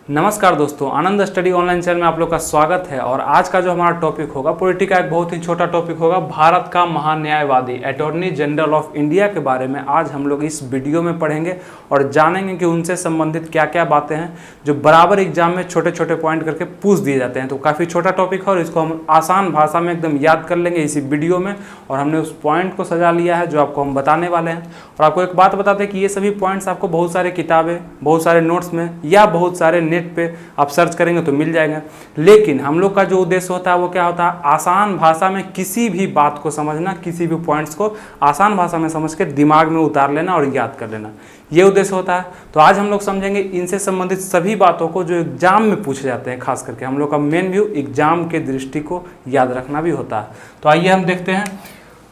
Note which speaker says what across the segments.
Speaker 1: नमस्कार दोस्तों, आनंद study online channel में आप लोग का स्वागत है। और आज का जो हमारा टॉपिक होगा पॉलिटी का एक बहुत ही छोटा टॉपिक होगा, भारत का महान्यायवादी अटॉर्नी जनरल ऑफ इंडिया के बारे में आज हम लोग इस वीडियो में पढ़ेंगे और जानेंगे कि उनसे संबंधित क्या क्या बातें हैं जो बराबर एग्जाम में छोटे छोटे पॉइंट करके पूछ दिए जाते हैं। तो काफ़ी छोटा टॉपिक है और इसको हम आसान भाषा में एकदम याद कर लेंगे इसी वीडियो में। और हमने उस पॉइंट को सजा लिया है जो आपको हम बताने वाले हैं। और आपको एक बात बताते हैं कि ये सभी पॉइंट्स आपको बहुत सारे किताबें, बहुत सारे नोट्स में या बहुत सारे नेट पे आप सर्च करेंगे तो मिल जाएगा। लेकिन हम लोग का जो उद्देश्य होता है वो क्या होता है, आसान भाषा में किसी भी बात को समझना, किसी भी पॉइंट्स को आसान भाषा में समझ के दिमाग में उतार लेना और याद कर लेना, ये उद्देश्य होता है। तो आज हम लोग समझेंगे इनसे संबंधित सभी बातों को जो एग्जाम में पूछे जाते हैं। खास करके हम लोग का मेन व्यू एग्जाम के दृष्टि को याद रखना भी होता है। तो आइए हम देखते हैं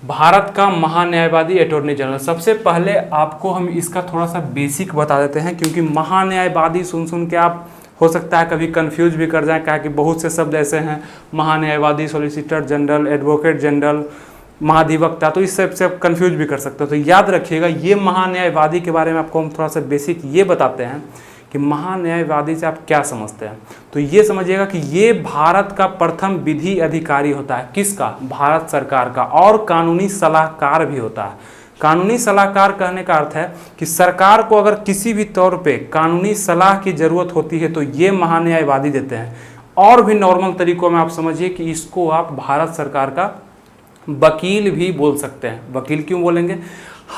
Speaker 1: भारत का महान्यायवादी अटॉर्नी जनरल। सबसे पहले आपको हम इसका थोड़ा सा बेसिक बता देते हैं, क्योंकि महान्यायवादी सुन के आप हो सकता है कभी कंफ्यूज भी कर जाए, क्या कि बहुत से शब्द ऐसे हैं, महान्यायवादी, सॉलिसिटर जनरल, एडवोकेट जनरल, महाधिवक्ता, तो इस सबसे आप कंफ्यूज भी कर सकते हो। तो याद रखिएगा, ये महान्यायवादी के बारे में आपको हम थोड़ा सा बेसिक ये बताते हैं कि महान्यायवादी से आप क्या समझते हैं। तो ये समझिएगा कि ये भारत का प्रथम विधि अधिकारी होता है। किसका? भारत सरकार का। और कानूनी सलाहकार भी होता है। कानूनी सलाहकार कहने का अर्थ है कि सरकार को अगर किसी भी तौर पे कानूनी सलाह की ज़रूरत होती है तो ये महान्यायवादी देते हैं। और भी नॉर्मल तरीकों में आप समझिए कि इसको आप भारत सरकार का वकील भी बोल सकते हैं। वकील क्यों बोलेंगे?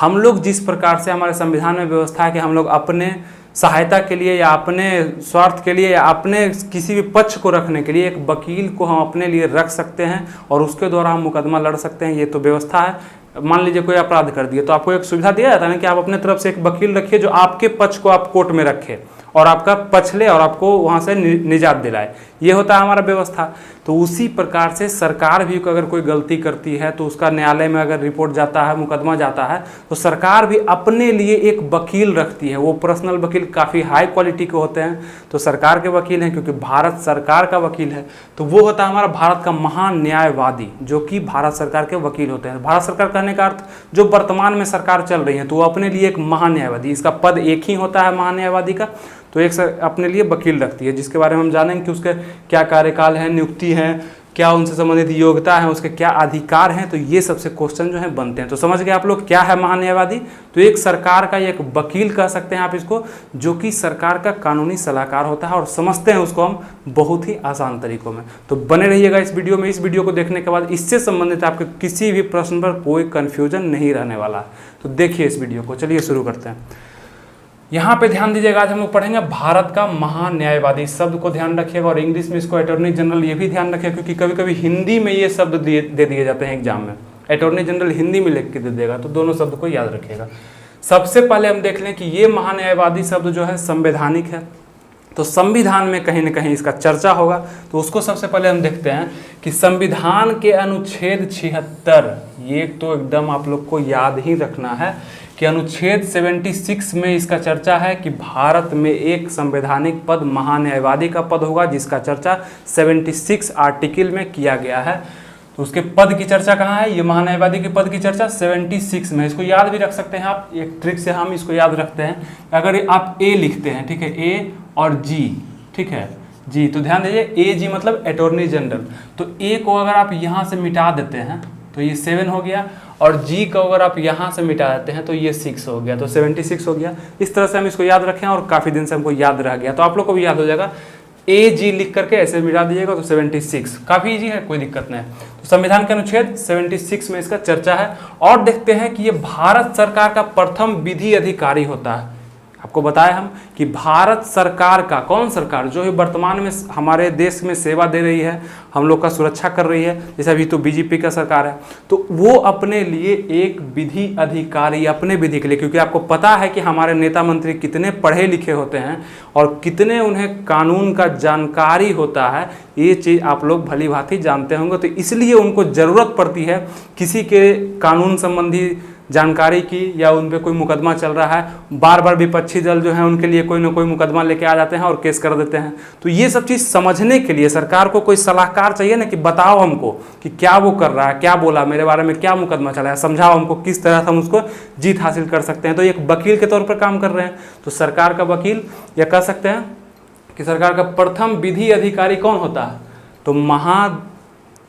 Speaker 1: हम लोग जिस प्रकार से हमारे संविधान में व्यवस्था है कि हम लोग अपने सहायता के लिए या अपने स्वार्थ के लिए या अपने किसी भी पक्ष को रखने के लिए एक वकील को हम अपने लिए रख सकते हैं और उसके द्वारा हम मुकदमा लड़ सकते हैं। ये तो व्यवस्था है। मान लीजिए कोई अपराध कर दिया तो आपको एक सुविधा दिया जाता है ना कि आप अपने तरफ से एक वकील रखिए जो आपके पक्ष को आप कोर्ट में रखे और आपका पक्ष ले और आपको वहाँ से निजात दिलाए। ये होता है हमारा व्यवस्था। तो उसी प्रकार से सरकार भी अगर कोई गलती करती है तो उसका न्यायालय में अगर रिपोर्ट जाता है, मुकदमा जाता है, तो सरकार भी अपने लिए एक वकील रखती है। वो पर्सनल वकील काफ़ी हाई क्वालिटी के होते हैं, तो सरकार के वकील हैं क्योंकि भारत सरकार का वकील है। तो वो होता है हमारा भारत का महान्यायवादी, जो कि भारत सरकार के वकील होते हैं। भारत सरकार कहने का अर्थ जो वर्तमान में सरकार चल रही है, तो वो अपने लिए एक महान्यायवादी, इसका पद एक ही होता है महान्यायवादी का, तो एक अपने लिए वकील रखती है, जिसके बारे में हम जानेंगे कि उसके क्या कार्यकाल है, नियुक्ति है, क्या उनसे संबंधित योग्यता है, उसके क्या अधिकार हैं। तो ये सबसे क्वेश्चन जो है बनते हैं। तो समझ गए आप लोग क्या है महान्यायवादी? तो एक सरकार का एक वकील कह सकते हैं आप इसको, जो कि सरकार का कानूनी सलाहकार होता है। और समझते हैं उसको हम बहुत ही आसान तरीकों में। तो बने रहिएगा इस वीडियो में। इस वीडियो को देखने के बाद इससे संबंधित आपके किसी भी प्रश्न पर कोई कन्फ्यूजन नहीं रहने वाला। तो देखिए इस वीडियो को। चलिए शुरू करते हैं। यहाँ पे ध्यान दीजिएगा, आज हम लोग पढ़ेंगे भारत का महान्यायवादी। शब्द को ध्यान रखिएगा और इंग्लिश में इसको अटॉर्नी जनरल ये भी ध्यान रखिएगा, क्योंकि कभी कभी हिंदी में ये शब्द दे दिए जाते हैं एग्जाम में। अटॉर्नी जनरल हिंदी में लिख के दे देगा, तो दोनों शब्द को याद रखिएगा। सबसे पहले हम देख लें कि ये महान्यायवादी शब्द जो है संवैधानिक है। तो संविधान में कहीं ना कहीं इसका चर्चा होगा, तो उसको सबसे पहले हम देखते हैं कि संविधान के अनुच्छेद 76, ये तो एकदम आप लोग को याद ही रखना है कि अनुच्छेद 76 में इसका चर्चा है कि भारत में एक संवैधानिक पद महान्यायवादी का पद होगा, जिसका चर्चा 76 आर्टिकल में किया गया है। तो उसके पद की चर्चा कहाँ है? ये महान्यायवादी के पद की चर्चा 76 में। इसको याद भी रख सकते हैं आप। एक ट्रिक से हम इसको याद रखते हैं, अगर आप ए लिखते हैं, ठीक है, ए और जी, ठीक है, जी, तो ध्यान दीजिए ए जी मतलब अटॉर्नी जनरल। तो ए को अगर आप यहाँ से मिटा देते हैं तो ये 7 हो गया, और जी को अगर आप यहाँ से मिटा देते हैं तो ये 6 हो गया, तो 76 हो गया। इस तरह से हम इसको याद रखें और काफ़ी दिन से हमको याद रह गया, तो आप लोग को भी याद हो जाएगा। ए जी लिख करके ऐसे मिटा दीजिएगा तो 76, काफ़ी ईजी है, कोई दिक्कत नहीं है। तो संविधान के अनुच्छेद 76 में इसका चर्चा है। और देखते हैं कि ये भारत सरकार का प्रथम विधि अधिकारी होता है। आपको बताया हम कि भारत सरकार का, कौन सरकार? जो है वर्तमान में हमारे देश में सेवा दे रही है, हम लोग का सुरक्षा कर रही है, जैसे अभी तो बीजेपी का सरकार है, तो वो अपने लिए एक विधि अधिकारी, अपने विधि के लिए, क्योंकि आपको पता है कि हमारे नेता मंत्री कितने पढ़े लिखे होते हैं और कितने उन्हें कानून का जानकारी होता है, ये चीज़ आप लोग भली भांति जानते होंगे। तो इसलिए उनको ज़रूरत पड़ती है किसी के कानून संबंधी जानकारी की, या उन पे कोई मुकदमा चल रहा है, बार बार विपक्षी दल जो है उनके लिए कोई ना कोई मुकदमा लेके आ जाते हैं और केस कर देते हैं। तो ये सब चीज़ समझने के लिए सरकार को कोई सलाहकार चाहिए ना, कि बताओ हमको कि क्या वो कर रहा है, क्या बोला मेरे बारे में, क्या मुकदमा चला है, समझाओ हमको किस तरह से हम उसको जीत हासिल कर सकते हैं। तो एक वकील के तौर पर काम कर रहे हैं। तो सरकार का वकील, या कह सकते हैं कि सरकार का प्रथम विधि अधिकारी कौन होता है, तो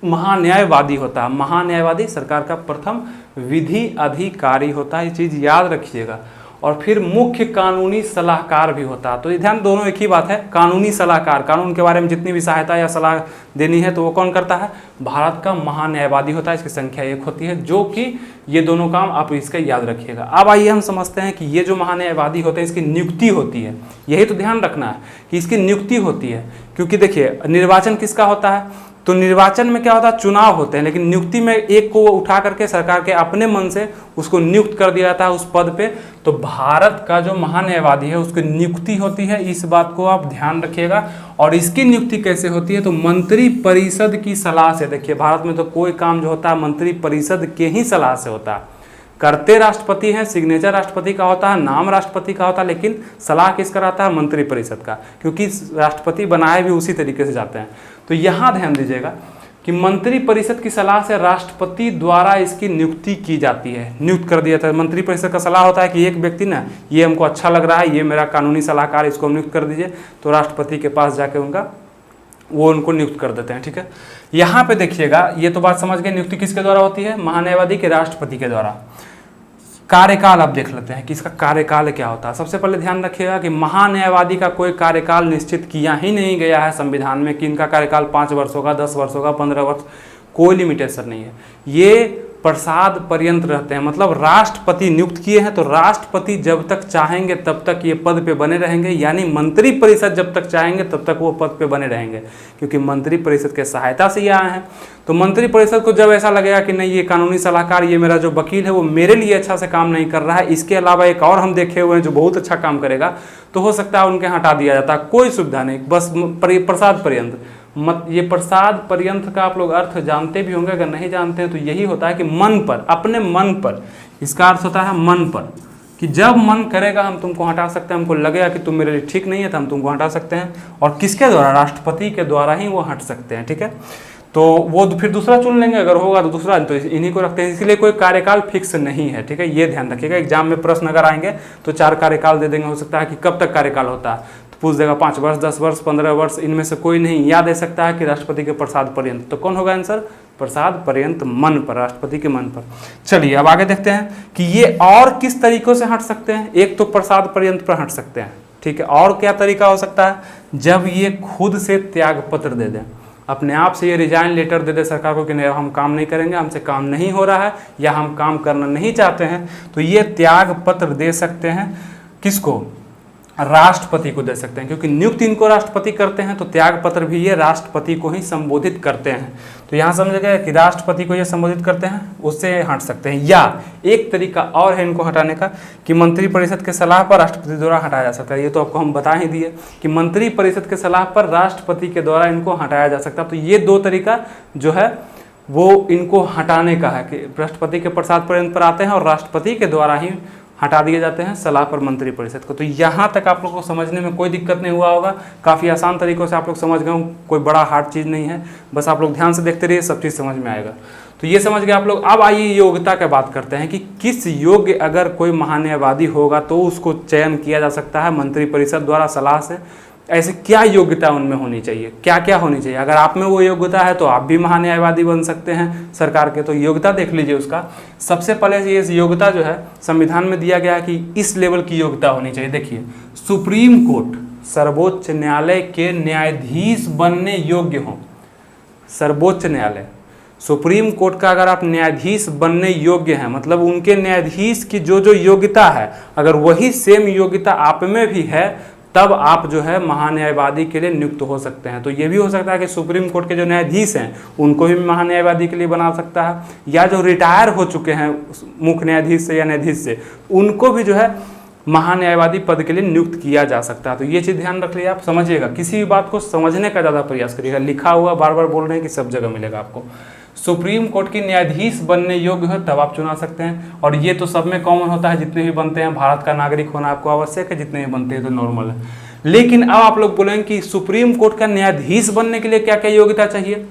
Speaker 1: महान्यायवादी होता है। महान्यायवादी सरकार का प्रथम विधि अधिकारी होता है, ये चीज़ याद रखिएगा। और फिर मुख्य कानूनी सलाहकार भी होता है। तो ध्यान, दोनों एक ही बात है। कानूनी सलाहकार, कानून के बारे में जितनी भी सहायता या सलाह देनी है तो वो कौन करता है, भारत का महान्यायवादी होता है। इसकी संख्या 1 होती है, जो कि ये दोनों काम आप इसका याद रखिएगा। अब आइए हम समझते हैं कि ये जो महान्यायवादी होते हैं इसकी नियुक्ति होती है। यही तो ध्यान रखना है कि इसकी नियुक्ति होती है, क्योंकि देखिए निर्वाचन किसका होता है, तो निर्वाचन में क्या होता है, चुनाव होते हैं, लेकिन नियुक्ति में एक को उठा करके सरकार के अपने मन से उसको नियुक्त कर दिया जाता है उस पद पे। तो भारत का जो महान्यायवादी है उसकी नियुक्ति होती है, इस बात को आप ध्यान रखिएगा। और इसकी नियुक्ति कैसे होती है, तो मंत्री परिषद की सलाह से। देखिए भारत में तो कोई काम जो होता है मंत्री परिषद के ही सलाह से होता है। करते राष्ट्रपति हैं, सिग्नेचर राष्ट्रपति का होता है, नाम राष्ट्रपति का होता है, लेकिन सलाह किसका रहता है, मंत्री परिषद का, क्योंकि राष्ट्रपति बनाए भी उसी तरीके से जाते हैं। तो यहाँ ध्यान दीजिएगा कि मंत्री परिषद की सलाह से राष्ट्रपति द्वारा इसकी नियुक्ति की जाती है, नियुक्त कर दिया जाता है। मंत्री परिषद का सलाह होता है कि एक व्यक्ति ना, ये हमको अच्छा लग रहा है, ये मेरा कानूनी सलाहकार, इसको नियुक्त कर दीजिए। तो राष्ट्रपति के पास जाके वो उनको नियुक्त कर देते हैं। ठीक है, यहाँ पे देखिएगा, ये तो बात समझ गए, नियुक्ति किसके द्वारा होती है, महान्यायवादी के, राष्ट्रपति के द्वारा। कार्यकाल अब देख लेते हैं कि इसका कार्यकाल क्या होता है। सबसे पहले ध्यान रखिएगा कि महान्यायवादी का कोई कार्यकाल निश्चित किया ही नहीं गया है संविधान में कि इनका कार्यकाल 5 वर्षों का, 10 वर्षों का, 15 वर्ष, कोई लिमिटेशन नहीं है। ये प्रसाद पर्यंत रहते हैं, मतलब राष्ट्रपति नियुक्त किए हैं तो राष्ट्रपति जब तक चाहेंगे तब तक ये पद पे बने रहेंगे, यानी मंत्री परिषद जब तक चाहेंगे तब तक वो पद पे बने रहेंगे, क्योंकि मंत्री परिषद के सहायता से ये आए हैं। तो मंत्री परिषद को जब ऐसा लगेगा कि नहीं, ये कानूनी सलाहकार, ये मेरा जो वकील है वो मेरे लिए अच्छा से काम नहीं कर रहा है, इसके अलावा एक और हम देखे हुए हैं जो बहुत अच्छा काम करेगा, तो हो सकता है उनके हटा दिया जाता है, कोई सुविधा नहीं, बस प्रसाद पर्यंत। ये प्रसाद पर्यंत का आप लोग अर्थ जानते भी होंगे, अगर नहीं जानते हैं तो यही होता है कि मन पर, अपने मन पर, इसका अर्थ होता है मन पर, कि जब मन करेगा हम तुमको हटा सकते हैं, हमको लगेगा कि तुम मेरे लिए ठीक नहीं है तो हम तुमको हटा सकते हैं। और किसके द्वारा, राष्ट्रपति के द्वारा ही वो हट सकते हैं। ठीक है, तो वो फिर दूसरा चुन लेंगे, अगर होगा तो दूसरा, तो इन्हीं को रखते हैं। इसलिए कोई कार्यकाल फिक्स नहीं है। ठीक है, ये ध्यान रखिएगा, एग्जाम में प्रश्न अगर आएंगे तो 4 कार्यकाल दे देंगे, हो सकता है कि कब तक कार्यकाल होता है, पूछ देगा 5 वर्ष, 10 वर्ष, 15 वर्ष, इनमें से कोई नहीं। या दे सकता है कि राष्ट्रपति के प्रसाद पर्यंत, तो कौन होगा आंसर, प्रसाद पर्यंत, मन पर, राष्ट्रपति के मन पर। चलिए अब आगे देखते हैं कि ये और किस तरीकों से हट सकते हैं। एक तो प्रसाद पर्यंत पर हट सकते हैं, ठीक है, और क्या तरीका हो सकता है, जब ये खुद से त्याग पत्र दे दें, अपने आप से ये रिजाइन लेटर दे दे सरकार को कि नहीं हम काम नहीं करेंगे, हमसे काम नहीं हो रहा है, या हम काम करना नहीं चाहते हैं, तो ये त्याग पत्र दे सकते हैं। किसको, राष्ट्रपति को दे सकते हैं, क्योंकि नियुक्त इनको राष्ट्रपति करते हैं, तो त्याग पत्र भी ये राष्ट्रपति को ही संबोधित करते हैं। तो यहाँ समझ गए कि राष्ट्रपति को ये संबोधित करते हैं, उससे हट सकते हैं। या एक तरीका और है इनको हटाने का कि मंत्री परिषद के सलाह पर राष्ट्रपति द्वारा हटाया जा सकता है। ये तो आपको हम बता ही दिए कि मंत्री परिषद के सलाह पर राष्ट्रपति के द्वारा इनको हटाया जा सकता है। तो ये 2 तरीका जो है वो इनको हटाने का है कि राष्ट्रपति के प्रसाद पर्यंत पर आते हैं और राष्ट्रपति के द्वारा ही हटा दिए जाते हैं सलाह पर मंत्री परिषद को। तो यहाँ तक आप लोग को समझने में कोई दिक्कत नहीं हुआ होगा, काफ़ी आसान तरीकों से आप लोग समझ गए, कोई बड़ा हार्ड चीज़ नहीं है, बस आप लोग ध्यान से देखते रहिए, सब चीज़ समझ में आएगा। तो ये समझ गए आप लोग। अब आइए योग्यता की बात करते हैं कि किस योग्य अगर कोई महान्यायवादी होगा तो उसको चयन किया जा सकता है मंत्री परिषद द्वारा सलाह से। ऐसे क्या योग्यता उनमें होनी चाहिए, क्या क्या होनी चाहिए, अगर आप में वो योग्यता है तो आप भी महान्यायवादी बन सकते हैं सरकार के। तो योग्यता देख लीजिए उसका। सबसे पहले ये योग्यता जो है संविधान में दिया गया है कि इस लेवल की योग्यता होनी चाहिए। देखिए, सुप्रीम कोर्ट, सर्वोच्च न्यायालय के न्यायाधीश बनने योग्य हों। सर्वोच्च न्यायालय, सुप्रीम कोर्ट का अगर आप न्यायाधीश बनने योग्य हैं, मतलब उनके न्यायाधीश की जो जो योग्यता है अगर वही सेम योग्यता आप में भी है, तब आप जो है महान्यायवादी के लिए नियुक्त हो सकते हैं। तो ये भी हो सकता है कि सुप्रीम कोर्ट के जो न्यायाधीश हैं उनको भी महान्यायवादी के लिए बना सकता है, या जो रिटायर हो चुके हैं मुख्य न्यायाधीश से या न्यायाधीश से, उनको भी जो है महान्यायवादी पद के लिए नियुक्त किया जा सकता है। तो ये चीज़ ध्यान रख लीजिए, आप समझिएगा, किसी भी बात को समझने का ज़्यादा प्रयास करिएगा। लिखा हुआ बार बार बोल रहे हैं कि सब जगह मिलेगा आपको। सुप्रीम कोर्ट की न्यायाधीश बनने योग्य हो तब आप चुना सकते हैं, और ये तो सब में कॉमन होता है, जितने भी बनते हैं। भारत का नागरिक होना आपको आवश्यक है, जितने भी बनते हैं तो नॉर्मल है। लेकिन अब आप लोग बोलेंगे कि सुप्रीम कोर्ट का न्यायाधीश बनने के लिए क्या क्या योग्यता चाहिए,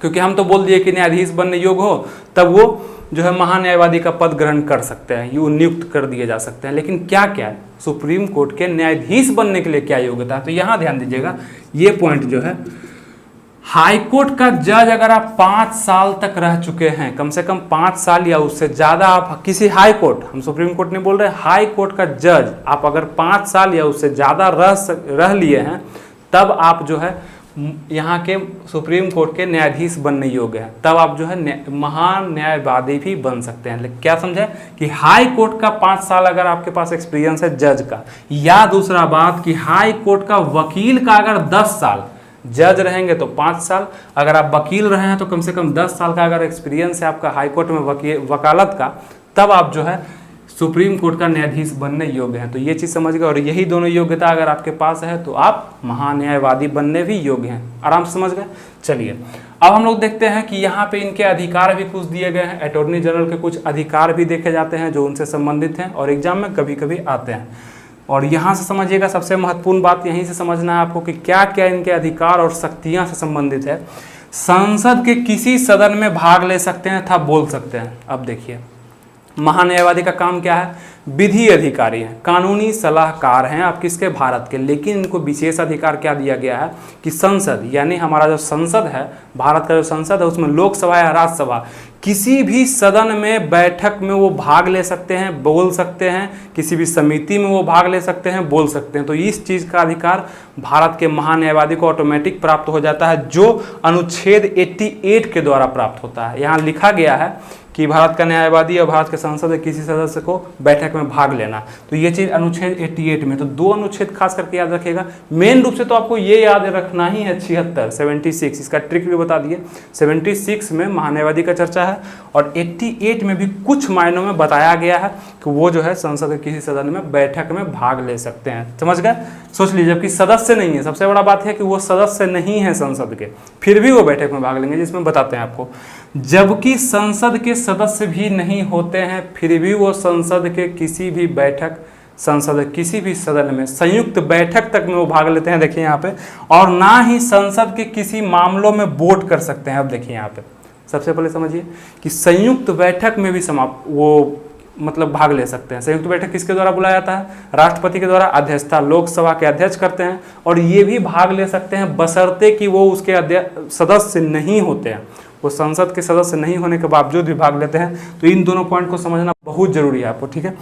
Speaker 1: क्योंकि हम तो बोल दिए कि न्यायाधीश बनने योग्य हो तब वो जो है महान्यायवादी का पद ग्रहण कर सकते हैं, ये नियुक्त कर दिए जा सकते हैं। लेकिन क्या क्या है सुप्रीम कोर्ट के न्यायाधीश बनने के लिए क्या योग्यता है। तो यहाँ ध्यान दीजिएगा, ये पॉइंट जो है, हाई कोर्ट का जज अगर आप 5 साल तक रह चुके हैं, कम से कम 5 साल या उससे ज़्यादा, आप किसी हाई कोर्ट, हम सुप्रीम कोर्ट नहीं बोल रहे, हाई कोर्ट का जज आप अगर 5 साल या उससे ज़्यादा रह लिए हैं, तब आप जो है यहाँ के सुप्रीम कोर्ट के न्यायाधीश बनने योग्य हैं। तब आप जो है महान न्यायवादी भी बन सकते हैं। लेकिन क्या समझे कि हाई कोर्ट का 5 साल अगर आपके पास एक्सपीरियंस है जज का, या दूसरा बात कि हाई कोर्ट का वकील का अगर 10 साल, जज रहेंगे तो 5 साल, अगर आप वकील रहे हैं तो कम से कम 10 साल का अगर एक्सपीरियंस है आपका हाई कोर्ट में वकालत का, तब आप जो है सुप्रीम कोर्ट का न्यायाधीश बनने योग्य हैं। तो ये चीज़ समझ गए, और यही दोनों योग्यता अगर आपके पास है तो आप महान्यायवादी बनने भी योग्य हैं। आराम से समझ गए। चलिए अब हम लोग देखते हैं कि यहाँ पे इनके अधिकार भी कुछ दिए गए हैं। अटॉर्नी जनरल के कुछ अधिकार भी देखे जाते हैं जो उनसे संबंधित हैं और एग्जाम में कभी कभी आते हैं। और यहाँ से समझिएगा, सबसे महत्वपूर्ण बात यहीं से समझना है आपको कि क्या क्या इनके अधिकार और शक्तियाँ से संबंधित है। संसद के किसी सदन में भाग ले सकते हैं तथा बोल सकते हैं। अब देखिए, महान्यायवादी का काम क्या है? विधि अधिकारी हैं, कानूनी सलाहकार हैं आप किसके? भारत के। लेकिन इनको विशेष अधिकार क्या दिया गया है कि संसद, यानी हमारा जो संसद है, भारत का जो संसद है, उसमें लोकसभा या राज्यसभा, किसी भी सदन में बैठक में वो भाग ले सकते हैं, बोल सकते हैं, किसी भी समिति में वो भाग ले सकते हैं, बोल सकते हैं। तो इस चीज़ का अधिकार भारत के महान्यायवादी को ऑटोमेटिक प्राप्त हो जाता है, जो अनुच्छेद 88 के द्वारा प्राप्त होता है। यहाँ लिखा गया है कि भारत का न्यायवादी और भारत के संसद के किसी सदस्य को बैठक में भाग लेना, तो ये चीज़ अनुच्छेद 88 में। तो 2 अनुच्छेद खास करके याद रखिएगा। मेन रूप से तो आपको ये याद रखना ही है 76, इसका ट्रिक भी बता दिए। 76 में महान्यायवादी का चर्चा है और 88 में भी कुछ मायनों में बताया गया है कि वो जो है संसद के किसी सदन में बैठक में भाग ले सकते हैं। समझ गए? सोच लीजिए, जबकि सदस्य नहीं है। सबसे बड़ा बात है कि वो सदस्य नहीं है संसद के, फिर भी वो बैठक में भाग लेंगे, जिसमें बताते हैं आपको। जबकि संसद के सदस्य भी नहीं होते हैं, फिर भी वो संसद के किसी भी बैठक, संसद किसी भी सदन में संयुक्त बैठक तक में वो भाग लेते हैं। देखिए यहाँ पे, और ना ही संसद के किसी मामलों में वोट कर सकते हैं। अब देखिए यहाँ पे सबसे पहले समझिए कि संयुक्त बैठक में भी वो मतलब भाग ले सकते हैं। संयुक्त बैठक किसके द्वारा बुलाया जाता है? राष्ट्रपति के द्वारा अध्यक्षता लोकसभा के अध्यक्ष करते हैं, और ये भी भाग ले सकते हैं बशर्ते कि वो उसके सदस्य नहीं होते हैं। वो संसद के सदस्य नहीं होने के बावजूद भी भाग लेते हैं। तो इन दोनों पॉइंट को समझना बहुत जरूरी है आपको, ठीक है।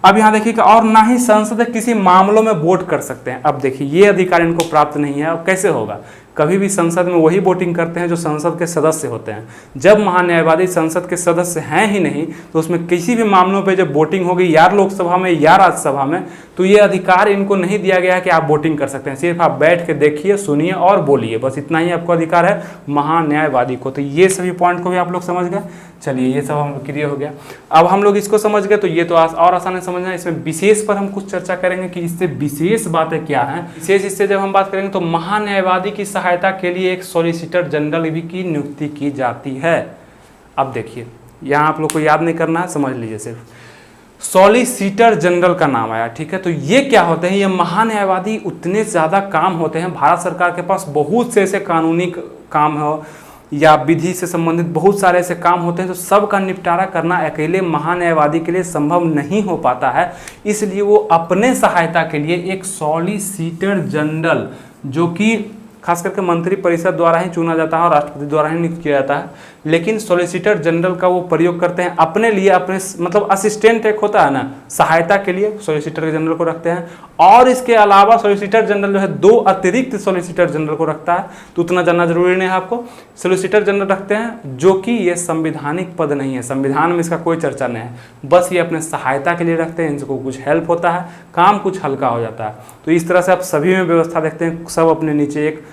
Speaker 1: अब यहाँ देखिए, और ना ही संसद किसी मामलों में वोट कर सकते हैं। अब देखिए, ये अधिकार इनको प्राप्त नहीं है। अब कैसे होगा? कभी भी संसद में वही वोटिंग करते हैं जो संसद के सदस्य होते हैं। जब महान्यायवादी संसद के सदस्य हैं ही नहीं, तो उसमें किसी भी मामलों पे जब वोटिंग होगी, या लोकसभा में या राज्यसभा में, तो ये अधिकार इनको नहीं दिया गया है कि आप वोटिंग कर सकते हैं। सिर्फ आप बैठ के देखिए, सुनिए और बोलिए, बस इतना ही आपको अधिकार है महान्यायवादी को। तो ये सभी पॉइंट को भी आप लोग समझ गए। चलिए, ये सब हम लोग क्लियर हो गया। अब हम लोग इसको समझ गए, तो ये तो और आसान है समझना। इसमें विशेष पर हम कुछ चर्चा करेंगे कि इससे विशेष बातें क्या हैं। विशेष इससे जब हम बात करेंगे तो महान्यायवादी की सहायता के लिए एक सॉलिसिटर जनरल भी की नियुक्ति की जाती है। अब देखिए, यहाँ आप लोग को याद नहीं करना है, समझ लीजिए सिर्फ सॉलिसिटर जनरल का नाम आया, ठीक है। तो ये क्या होते हैं? ये महान्यायवादी उतने ज़्यादा काम होते हैं, भारत सरकार के पास बहुत से ऐसे कानूनी काम हो या विधि से संबंधित बहुत सारे ऐसे काम होते हैं, तो सब का निपटारा करना अकेले महान्यायवादी के लिए संभव नहीं हो पाता है। इसलिए वो अपने सहायता के लिए एक सॉलिसिटर जनरल, जो कि खास करके मंत्री परिषद द्वारा ही चुना जाता है और राष्ट्रपति द्वारा ही नियुक्त किया जाता है, लेकिन सॉलिसिटर जनरल का वो प्रयोग करते हैं अपने लिए। अपने मतलब असिस्टेंट एक होता है ना, सहायता के लिए सॉलिसिटर जनरल को रखते हैं। और इसके अलावा सॉलिसिटर जनरल जो है 2 अतिरिक्त सॉलिसिटर जनरल को रखता है। तो उतना जानना जरूरी नहीं है आपको। सॉलिसिटर जनरल रखते हैं, जो कि ये संवैधानिक पद नहीं है, संविधान में इसका कोई चर्चा नहीं है, बस ये अपने सहायता के लिए रखते हैं। इनको कुछ हेल्प होता है, काम कुछ हल्का हो जाता है। तो इस तरह से आप सभी में व्यवस्था देखते हैं, सब अपने नीचे एक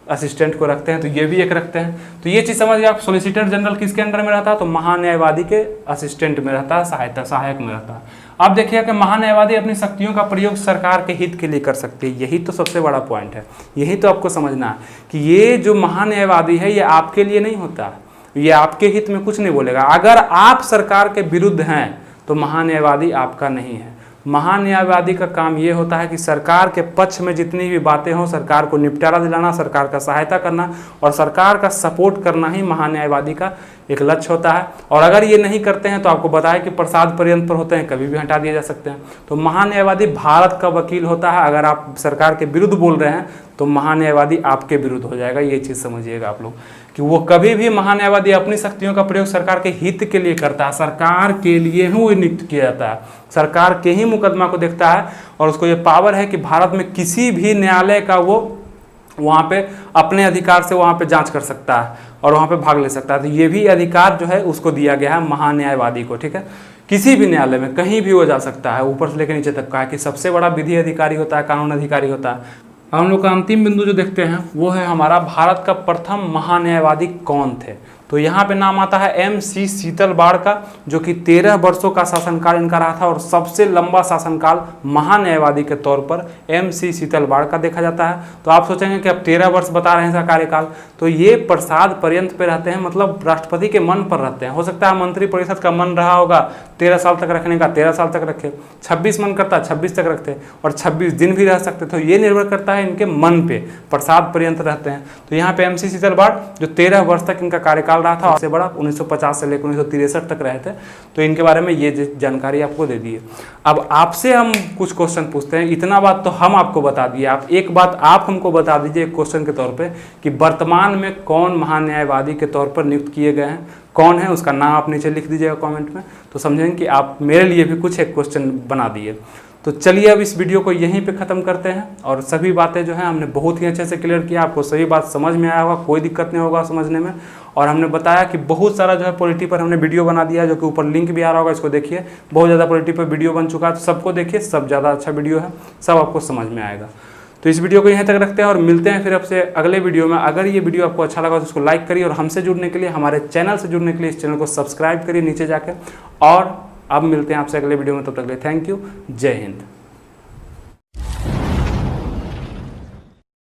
Speaker 1: असिस्टेंट को रखते हैं, तो ये भी एक रखते हैं। तो ये चीज़ समझिए आप, सॉलिसिटर जनरल किसके अंडर में रहता है? तो महान्यायवादी के असिस्टेंट में रहता है, सहायक में रहता है। अब देखिए कि महान्यायवादी अपनी शक्तियों का प्रयोग सरकार के हित के लिए कर सकते हैं। यही तो सबसे बड़ा पॉइंट है, यही तो आपको समझना है कि ये जो महान्यायवादी है ये आपके लिए नहीं होता, ये आपके हित में कुछ नहीं बोलेगा। अगर आप सरकार के विरुद्ध हैं तो महान्यायवादी आपका नहीं है। महान्यायवादी का काम ये होता है कि सरकार के पक्ष में जितनी भी बातें हों सरकार को निपटारा दिलाना, सरकार का सहायता करना और सरकार का सपोर्ट करना ही महान्यायवादी का एक लक्ष्य होता है। और अगर ये नहीं करते हैं तो आपको बताया कि प्रसाद पर्यंत पर होते हैं, कभी भी हटा दिए जा सकते हैं। तो महान्यायवादी भारत का वकील होता है। अगर आप सरकार के विरुद्ध बोल रहे हैं तो महान्यायवादी आपके विरुद्ध हो जाएगा। ये चीज़ समझिएगा आप लोग कि वो कभी भी महान्यायवादी अपनी शक्तियों का प्रयोग सरकार के हित के लिए करता है, सरकार के लिए ही वो नियुक्त किया जाता है, सरकार के ही मुकदमा को देखता है और उसको ये पावर है कि भारत में किसी भी न्यायालय का वो वहाँ पे अपने अधिकार से वहाँ पे जांच कर सकता है और वहाँ पे भाग ले सकता है। तो ये भी अधिकार जो है उसको दिया गया है महान्यायवादी को, ठीक है। किसी भी न्यायालय में कहीं भी वो जा सकता है, ऊपर से लेकर नीचे तक का है कि सबसे बड़ा विधि अधिकारी होता है, कानून अधिकारी होता है। हम लोग का अंतिम बिंदु जो देखते हैं वो है हमारा भारत का प्रथम महान्यायवादी कौन थे। तो यहाँ पे नाम आता है MC शीतलबाड़ का, जो कि 13 वर्षों का शासनकाल इनका रहा था और सबसे लंबा शासनकाल महान्यायवादी के तौर पर MC शीतलबाड़ का देखा जाता है। तो आप सोचेंगे कि अब 13 वर्ष बता रहे हैं इसका कार्यकाल, तो ये प्रसाद पर्यंत पे रहते हैं, मतलब राष्ट्रपति के मन पर रहते हैं। हो सकता है मंत्रिपरिषद का मन रहा होगा 13 साल तक रखने का, 13 साल तक रखे, 26 मन करता 26 तक रखते और 26 दिन भी रह सकते। तो ये निर्भर करता है इनके मन पे, प्रसाद पर्यंत रहते हैं। तो यहाँ पे MC शीतलबाड़ जो 13 वर्ष तक इनका कार्यकाल रहा था, सबसे बड़ा 1950 से लेकर 1963 तक रहे थे। तो इनके बारे में ये जानकारी आपको दे दी है। अब आपसे हम कुछ क्वेश्चन पूछते हैं। इतना बात तो हम आपको बता दिए, आप एक बात आप हमको बता दीजिए एक क्वेश्चन के तौर पे कि वर्तमान में कौन महान्यायवादी के तौर पर नियुक्त किए गए हैं, कौन है, उसका नाम आप नीचे लिख दीजिएगा कमेंट में। तो समझेंगे कि आप मेरे लिए भी कुछ एक क्वेश्चन बना दिए। तो चलिए अब इस वीडियो को यहीं पे ख़त्म करते हैं और सभी बातें जो हैं हमने बहुत ही अच्छे से क्लियर किया, आपको सभी बात समझ में आया होगा, कोई दिक्कत नहीं होगा समझने में। और हमने बताया कि बहुत सारा जो है पॉलिटी पर हमने वीडियो बना दिया है, जो कि ऊपर लिंक भी आ रहा होगा, इसको देखिए। बहुत ज़्यादा पॉलिटी पर वीडियो बन चुका है, तो सबको देखिए, सब ज़्यादा अच्छा वीडियो है, सब आपको समझ में आएगा। तो इस वीडियो को यहीं तक रखते हैं और मिलते हैं फिर आपसे अगले वीडियो में। अगर ये वीडियो आपको अच्छा लगा तो उसको लाइक करिए और हमसे जुड़ने के लिए, हमारे चैनल से जुड़ने के लिए इस चैनल को सब्सक्राइब करिए नीचे जाके। और अब मिलते हैं आपसे अगले वीडियो में, तब तक के लिए थैंक यू, जय हिंद।